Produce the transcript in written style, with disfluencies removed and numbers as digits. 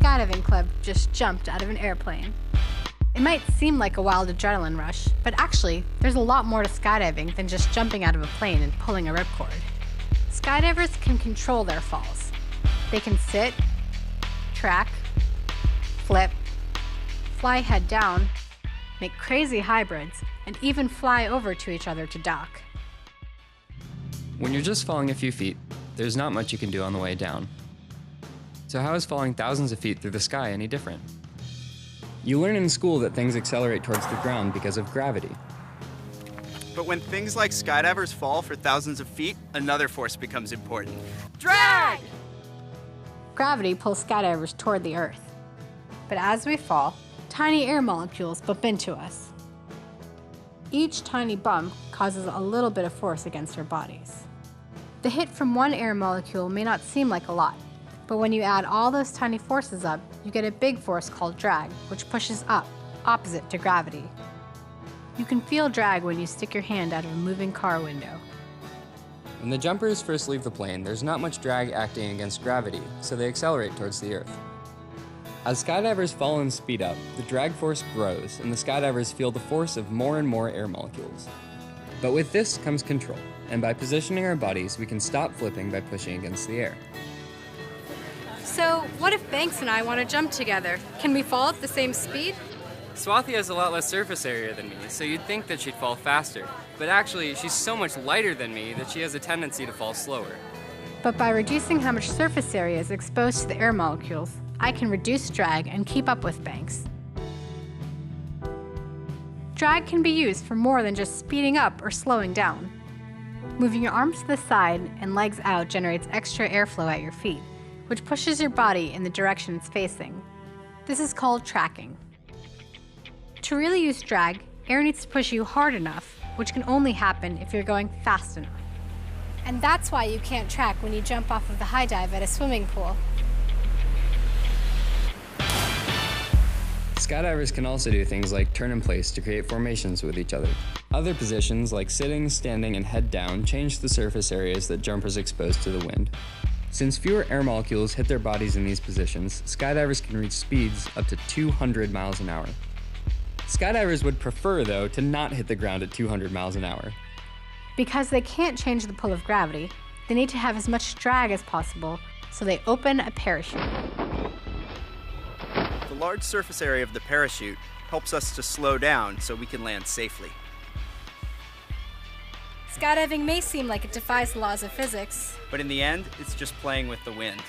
skydiving club just jumped out of an airplane. It might seem like a wild adrenaline rush, but actually, there's a lot more to skydiving than just jumping out of a plane and pulling a ripcord. Skydivers can control their falls. They can sit, track, flip, fly head down, make crazy hybrids, and even fly over to each other to dock. When you're just falling a few feet, there's not much you can do on the way down. So how is falling thousands of feet through the sky any different? You learn in school that things accelerate towards the ground because of gravity. But when things like skydivers fall for thousands of feet, another force becomes important. Drag! Gravity pulls skydivers toward the Earth. But as we fall, tiny air molecules bump into us. Each tiny bump causes a little bit of force against our bodies. The hit from one air molecule may not seem like a lot, but when you add all those tiny forces up, you get a big force called drag, which pushes up, opposite to gravity. You can feel drag when you stick your hand out of a moving car window. When the jumpers first leave the plane, there's not much drag acting against gravity, so they accelerate towards the Earth. As skydivers fall and speed up, the drag force grows, and the skydivers feel the force of more and more air molecules. But with this comes control, and by positioning our bodies, we can stop flipping by pushing against the air. So, what if Banks and I want to jump together? Can we fall at the same speed? Swathi has a lot less surface area than me, so you'd think that she'd fall faster. But actually, she's so much lighter than me that she has a tendency to fall slower. But by reducing how much surface area is exposed to the air molecules, I can reduce drag and keep up with Banks. Drag can be used for more than just speeding up or slowing down. Moving your arms to the side and legs out generates extra airflow at your feet, which pushes your body in the direction it's facing. This is called tracking. To really use drag, air needs to push you hard enough, which can only happen if you're going fast enough. And that's why you can't track when you jump off of the high dive at a swimming pool. Skydivers can also do things like turn in place to create formations with each other. Other positions like sitting, standing, and head down change the surface areas that jumpers expose to the wind. Since fewer air molecules hit their bodies in these positions, skydivers can reach speeds up to 200 miles an hour. Skydivers would prefer, though, to not hit the ground at 200 miles an hour. Because they can't change the pull of gravity, they need to have as much drag as possible, so they open a parachute. The large surface area of the parachute helps us to slow down so we can land safely. Skydiving may seem like it defies the laws of physics. But in the end, it's just playing with the wind.